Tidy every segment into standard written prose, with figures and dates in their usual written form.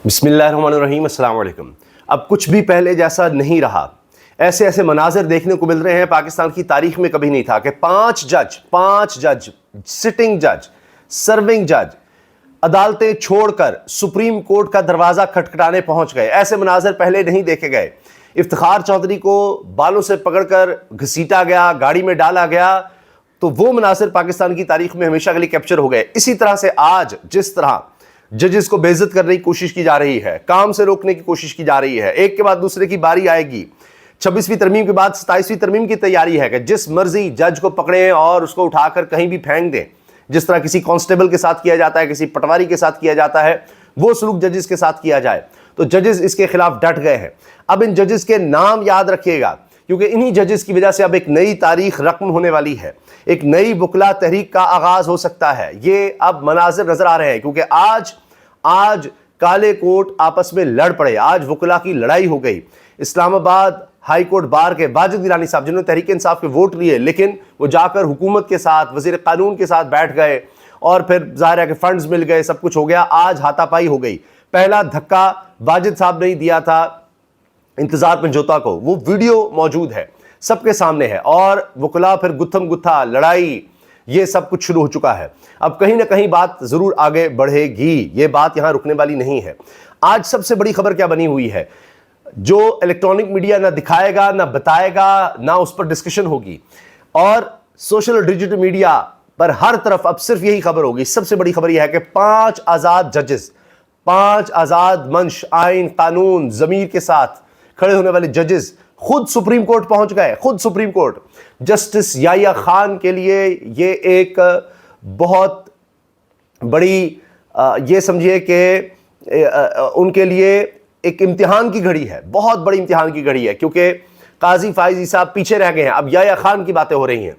बिस्मिल्लाहिर्रहमानिर्रहीम, अस्सलाम वालेकुम। अब कुछ भी पहले जैसा नहीं रहा। ऐसे ऐसे मनाजिर देखने को मिल रहे हैं पाकिस्तान की तारीख में कभी नहीं था कि पांच जज सिटिंग जज, सर्विंग जज अदालतें छोड़कर सुप्रीम कोर्ट का दरवाजा खटखटाने पहुंच गए। ऐसे मनाजिर पहले नहीं देखे गए। इफ्तिखार चौधरी को बालों से पकड़कर घसीटा गया, गाड़ी में डाला गया, तो वो मनाजिर पाकिस्तान की तारीख में हमेशा के लिए कैप्चर हो गए। इसी तरह से आज जिस तरह जजेस को बेइज्जत करने की कोशिश की जा रही है, काम से रोकने की कोशिश की जा रही है, एक के बाद दूसरे की बारी आएगी। 26वीं तरमीम के बाद 27वीं तरमीम की तैयारी है कि जिस मर्जी जज को पकड़ें और उसको उठाकर कहीं भी फेंक दें। जिस तरह किसी कांस्टेबल के साथ किया जाता है, किसी पटवारी के साथ किया जाता है, वो सलूक जजेस के साथ किया जाए। तो जजेस इसके खिलाफ डट गए हैं। अब इन जजेस के नाम याद रखिएगा, क्योंकि इन्हीं जजेस की वजह से अब एक नई तारीख रकम होने वाली है। एक नई बुकला तहरीक का आगाज हो सकता है। ये अब मनाजिर नजर आ रहे हैं, क्योंकि आज काले कोर्ट आपस में लड़ पड़े। आज वकला की लड़ाई हो गई। इस्लामाबाद हाई कोर्ट बार के वाजिद गिलानी साहब, जिन्होंने तहरीक इंसाफ के वोट लिए, लेकिन वो जाकर हुकूमत के साथ, वजीर कानून के साथ बैठ गए और फिर ज़ाहिर है कि फंड्स मिल गए, सब कुछ हो गया। आज हाथापाई हो गई। पहला धक्का वाजिद साहब ने ही दिया था इंतजार पंजोता को। वो वीडियो मौजूद है, सबके सामने है, और वकला फिर गुत्थम गुत्था लड़ाई, ये सब कुछ शुरू हो चुका है। अब कहीं ना कहीं बात जरूर आगे बढ़ेगी। ये बात यहां रुकने वाली नहीं है। आज सबसे बड़ी खबर क्या बनी हुई है, जो इलेक्ट्रॉनिक मीडिया ना दिखाएगा, ना बताएगा, ना उस पर डिस्कशन होगी, और सोशल और डिजिटल मीडिया पर हर तरफ अब सिर्फ यही खबर होगी। सबसे बड़ी खबर यह है कि 5 आजाद जजेस, 5 आजाद मंश, आइन, कानून, जमीर के साथ खड़े होने वाले जजेस खुद सुप्रीम कोर्ट पहुंच गए। खुद supreme court. Justice Yahya Khan के लिए ये एक बहुत बड़ी, ये समझिए कि उनके लिए एक इम्तिहान की घड़ी है, बहुत बड़ी इम्तिहान की घड़ी है, क्योंकि काजी फाइजी साहब पीछे रह गए हैं। अब याहिया खान की बातें हो रही हैं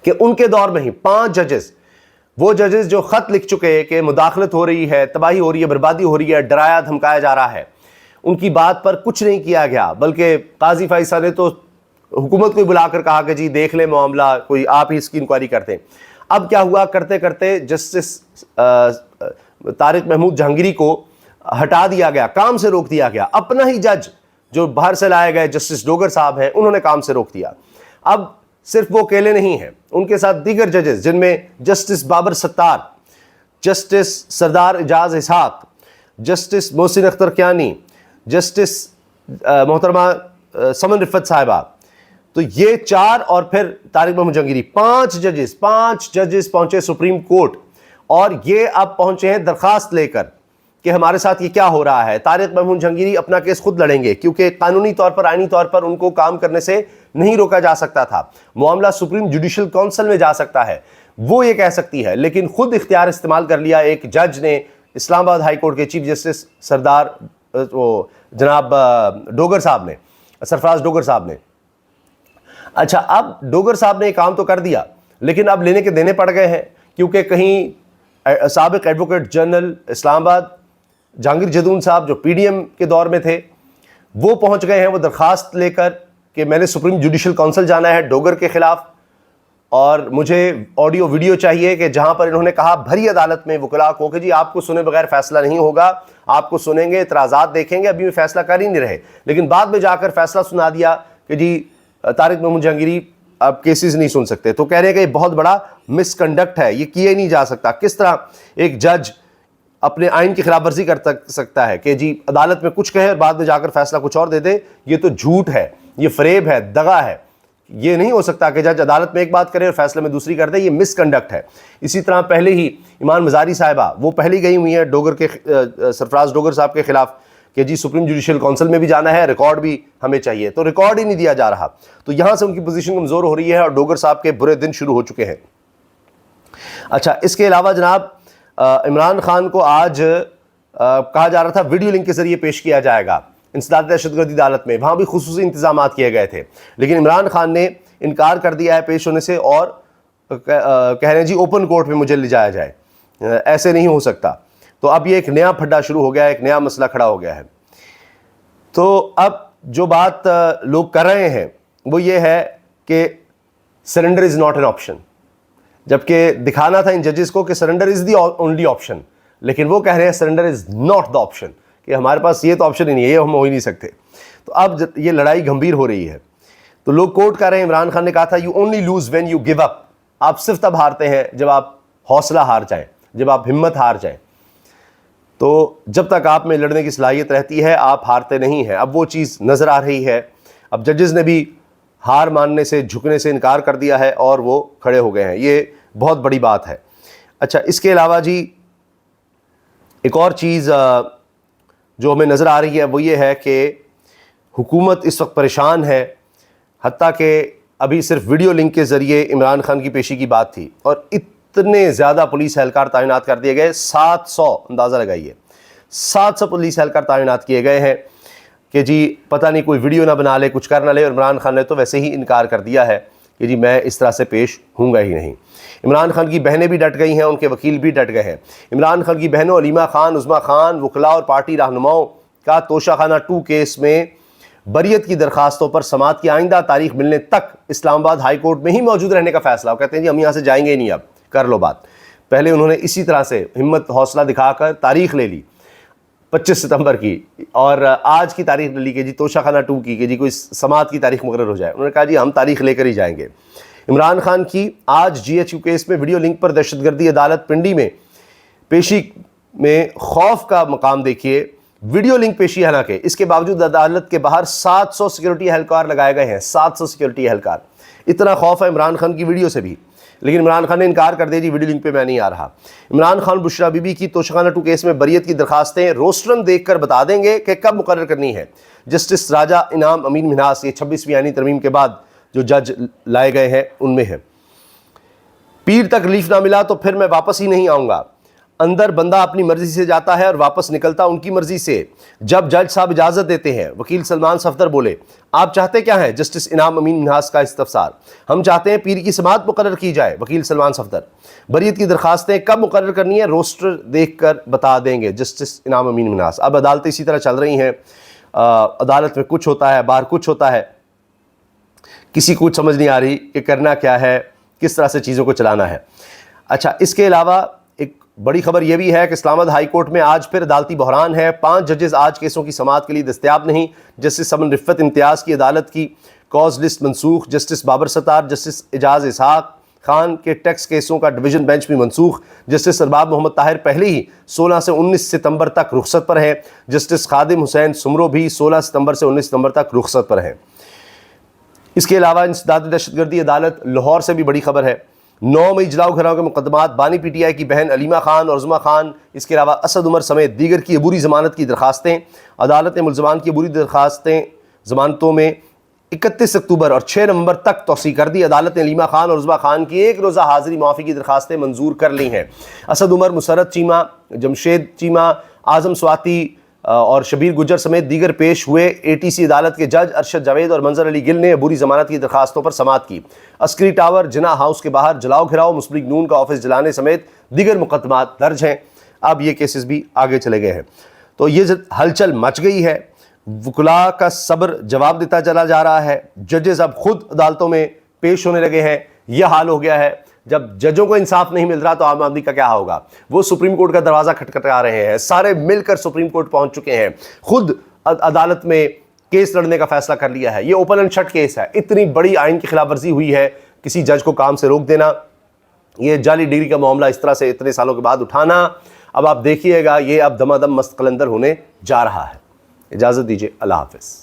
कि उनके दौर में ही 5 जजेस, वो जजेस जो खत लिख चुके हैं कि मुदाखलत हो रही है, तबाही हो रही है, बर्बादी हो रही है, डराया धमकाया जा रहा है, उनकी बात पर कुछ नहीं किया गया। बल्कि काजी फाइसा ने तो हुकूमत को बुलाकर कहा कि जी देख ले मामला, कोई आप ही इसकी इंक्वायरी करते हैं। अब क्या हुआ, करते करते जस्टिस तारिक महमूद जहांगीरी को हटा दिया गया, काम से रोक दिया गया। अपना ही जज जो बाहर से लाए गए जस्टिस डोगर साहब हैं, उन्होंने काम से रोक दिया। अब सिर्फ वो अकेले नहीं हैं, उनके साथ दीगर जजेस, जिनमें जस्टिस बाबर सत्तार, जस्टिस सरदार एजाज इसहाक, जस्टिस मोहसिन अख्तर कियानी, जस्टिस मोहतरमा समन रिफत साहिबा, तो ये 4 और फिर तारिक महमूद जहांगीरी, 5 जजेस पहुंचे सुप्रीम कोर्ट। और ये अब पहुंचे हैं दरखास्त लेकर कि हमारे साथ ये क्या हो रहा है। तारिक महमूद जहांगीरी अपना केस खुद लड़ेंगे, क्योंकि कानूनी तौर पर, आईनी तौर पर उनको काम करने से नहीं रोका जा सकता था। मामला सुप्रीम जुडिशल काउंसिल में जा सकता है, वो ये कह सकती है, लेकिन खुद इख्तियार इस्तेमाल कर लिया एक जज ने, इस्लामाबाद हाई कोर्ट के चीफ जस्टिस सरदार वो जनाब डोगर साहब ने, सरफराज डोगर साहब ने। अच्छा, अब डोगर साहब ने काम तो कर दिया, लेकिन अब लेने के देने पड़ गए हैं, क्योंकि कहीं साबिक एडवोकेट जनरल इस्लामाबाद जहांगीर जदून साहब, जो पीडीएम के दौर में थे, वो पहुंच गए हैं वो दरखास्त लेकर कि मैंने सुप्रीम जुडिशल काउंसिल जाना है डोगर के खिलाफ, और मुझे ऑडियो वीडियो चाहिए कि जहां पर इन्होंने कहा भरी अदालत में वकला को कि जी आपको सुने बगैर फैसला नहीं होगा, आपको सुनेंगे, इतराज़ात देखेंगे। अभी भी फैसला कर ही नहीं रहे, लेकिन बाद में जाकर फैसला सुना दिया कि जी तारिक महमूद जहांगीरी अब केसेस नहीं सुन सकते। तो कह रहे हैं कि ये बहुत बड़ा मिसकंडक्ट है, ये किया ही नहीं जा सकता। किस तरह एक जज अपने आइन की खिलाफ वर्जी कर सकता है कि जी अदालत में कुछ कहे और बाद में जाकर फैसला कुछ और दे दे। ये तो झूठ है, ये फरेब है, दगा है। ये नहीं हो सकता कि जज अदालत में एक बात करे और फैसले में दूसरी कर दे। ये मिसकंडक्ट है। इसी तरह पहले ही ईमान मजारी साहिबा, वो पहले ही गई हुई है डोगर के सरफराज डोगर साहब के खिलाफ कि जी सुप्रीम जुडिशल काउंसिल में भी जाना है, रिकॉर्ड भी हमें चाहिए। तो रिकॉर्ड ही नहीं दिया जा रहा। तो यहां से उनकी पोजीशन कमजोर हो रही है और डोगर साहब के बुरे दिन शुरू हो चुके हैं। अच्छा, इसके अलावा जनाब इमरान खान को आज कहा जा रहा था वीडियो लिंक के जरिए पेश किया जाएगा इंसदाद दहशतगर्दी अदालत में। वहाँ भी खुसूसी इंतजाम किए गए थे, लेकिन इमरान खान ने इनकार कर दिया है पेश होने से, और कह रहे हैं जी ओपन कोर्ट में मुझे ले जाया जाए, ऐसे नहीं हो सकता। तो अब ये एक नया फड्डा शुरू हो गया है, एक नया मसला खड़ा हो गया है। तो अब जो बात लोग कर रहे हैं वो ये है कि surrender is not an option, जबकि दिखाना था इन जजेस को कि surrender is the only option. لیکن وہ کہہ رہے ہیں surrender is not the option, کہ ہمارے پاس یہ تو آپشن ہی نہیں ہے, یہ ہم ہو ہی نہیں سکتے. تو اب یہ لڑائی گمبھیر ہو رہی ہے. تو لوگ کوٹ کر رہے ہیں, عمران خان نے کہا تھا you only lose when you give up, آپ صرف تب ہارتے ہیں جب آپ حوصلہ ہار جائیں, جب آپ ہمت ہار جائیں. تو جب تک آپ میں لڑنے کی صلاحیت رہتی ہے آپ ہارتے نہیں ہیں. اب وہ چیز نظر آ رہی ہے. اب ججز نے بھی ہار ماننے سے, جھکنے سے انکار کر دیا ہے اور وہ کھڑے ہو گئے ہیں. یہ بہت بڑی بات ہے. اچھا, اس کے علاوہ جی ایک اور چیز جو ہمیں نظر آ رہی ہے وہ یہ ہے کہ حکومت اس وقت پریشان ہے. حتیٰ کہ ابھی صرف ویڈیو لنک کے ذریعے عمران خان کی پیشی کی بات تھی اور اتنے زیادہ پولیس اہلکار تعینات کر دیے گئے, 700, اندازہ لگائیے 700 پولیس اہلکار تعینات کیے گئے ہیں کہ جی پتہ نہیں کوئی ویڈیو نہ بنا لے, کچھ کر نہ لے. اور عمران خان نے تو ویسے ہی انکار کر دیا ہے کہ جی میں اس طرح سے پیش ہوں گا ہی نہیں. عمران خان کی بہنیں بھی ڈٹ گئی ہیں, ان کے وکیل بھی ڈٹ گئے ہیں. عمران خان کی بہنوں علیمہ خان, عظمیٰ خان, وکلاء اور پارٹی رہنماؤں کا توشہ خانہ 2 کیس میں بریت کی درخواستوں پر سماعت کی آئندہ تاریخ ملنے تک اسلام آباد ہائی کورٹ میں ہی موجود رہنے کا فیصلہ. وہ کہتے ہیں جی ہم یہاں سے جائیں گے ہی نہیں, اب کر لو بات. پہلے انہوں نے اسی طرح سے ہمت حوصلہ دکھا کر تاریخ لے لی 25 ستمبر کی, اور آج کی تاریخ لے لی کہ جی توشہ خانہ 2 کی, کہ جی کوئی سماعت کی تاریخ مقرر ہو جائے. انہوں نے کہا جی ہم تاریخ لے کر ہی جائیں گے. عمران خان کی آج جی ایچ یو کیس میں ویڈیو لنک پر دہشت گردی عدالت پنڈی میں پیشی میں خوف کا مقام دیکھیے. ویڈیو لنک پیشی حالانکہ اس کے باوجود عدالت کے باہر 700 سیکیورٹی اہلکار لگائے گئے ہیں, 700 سیکیورٹی اہلکار. اتنا خوف ہے عمران خان کی ویڈیو سے بھی, لیکن عمران خان نے انکار کر دیا جی ویڈیو لنک پہ میں نہیں آ رہا. عمران خان بشرا بی بی کی توشہ خانہ 2 کیس میں بریت کی درخواستیں روسٹرم دیکھ کر بتا دیں گے کہ کب مقرر کرنی ہے. جسٹس راجہ انعام امین منہاس, یہ 26ویں آئینی ترمیم کے بعد جو جج لائے گئے ہیں ان میں ہے. پیر تک ریلیف نہ ملا تو پھر میں واپس ہی نہیں آؤں گا. اندر بندہ اپنی مرضی سے جاتا ہے اور واپس نکلتا ان کی مرضی سے, جب جج صاحب اجازت دیتے ہیں. وکیل سلمان صفدر بولے آپ چاہتے کیا ہیں؟ جسٹس انعام امین منہاس کا استفسار. ہم چاہتے ہیں پیر کی سماعت مقرر کی جائے. وکیل سلمان صفدر. بریت کی درخواستیں کب مقرر کرنی ہے روسٹر دیکھ کر بتا دیں گے. جسٹس انعام امین منہاس. اب عدالتیں اسی طرح چل رہی ہیں, عدالت میں کچھ ہوتا ہے, باہر کچھ ہوتا ہے, کسی کو سمجھ نہیں آ رہی کہ کرنا کیا ہے, کس طرح سے چیزوں کو چلانا ہے. اچھا, اس کے علاوہ ایک بڑی خبر یہ بھی ہے کہ اسلام آباد ہائی کورٹ میں آج پھر عدالتی بحران ہے. 5 ججز آج کیسوں کی سماعت کے لیے دستیاب نہیں. جسٹس سمن رفت امتیاز کی عدالت کی کاز لسٹ منسوخ. جسٹس بابر ستار, جسٹس اعجاز اسحاق خان کے ٹیکس کیسوں کا ڈویژن بینچ بھی منسوخ. جسٹس ارباب محمد طاہر پہلے ہی 16 سے 19 ستمبر تک رخصت پر ہیں. جسٹس خادم حسین سمرو بھی 16 ستمبر سے 19 ستمبر تک رخصت پر ہیں. اس کے علاوہ انسداد دہشت گردی عدالت لاہور سے بھی بڑی خبر ہے. 9 مئی جلاؤ گھراؤ کے مقدمات, بانی پی ٹی آئی کی بہن علیمہ خان اور عظمیٰ خان, اس کے علاوہ اسد عمر سمیت دیگر کی عبوری ضمانت کی درخواستیں. عدالت نے ملزمان کی عبوری درخواستیں ضمانتوں میں 31 اکتوبر اور 6 نومبر تک توسیع کر دی. عدالت نے علیمہ خان اور عظمیٰ خان کی 1 روزہ حاضری معافی کی درخواستیں منظور کر لی ہیں. اسد عمر, مسرت چیمہ, جمشید چیمہ, اعظم سواتی اور شبیر گجر سمیت دیگر پیش ہوئے. اے ٹی سی عدالت کے جج ارشد جاوید اور منظر علی گل نے عبوری ضمانت کی درخواستوں پر سماعت کی. عسکری ٹاور, جناح ہاؤس کے باہر جلاؤ گھراؤ, مسلم لیگ نون کا آفس جلانے سمیت دیگر مقدمات درج ہیں. اب یہ کیسز بھی آگے چلے گئے ہیں. تو یہ ہلچل مچ گئی ہے. وکلاء کا صبر جواب دیتا چلا جا رہا ہے. ججز اب خود عدالتوں میں پیش ہونے لگے ہیں. یہ حال ہو گیا ہے. جب ججوں کو انصاف نہیں مل رہا تو عام آدمی کا کیا ہوگا؟ وہ سپریم کورٹ کا دروازہ کھٹکھٹا رہے ہیں. سارے مل کر سپریم کورٹ پہنچ چکے ہیں. خود عدالت میں کیس لڑنے کا فیصلہ کر لیا ہے. یہ اوپن اینڈ شٹ کیس ہے. اتنی بڑی آئین کی خلاف ورزی ہوئی ہے, کسی جج کو کام سے روک دینا, یہ جعلی ڈگری کا معاملہ اس طرح سے اتنے سالوں کے بعد اٹھانا. اب آپ دیکھیے گا یہ اب دما دم مست قلندر ہونے جا رہا ہے. اجازت دیجیے, اللہ حافظ.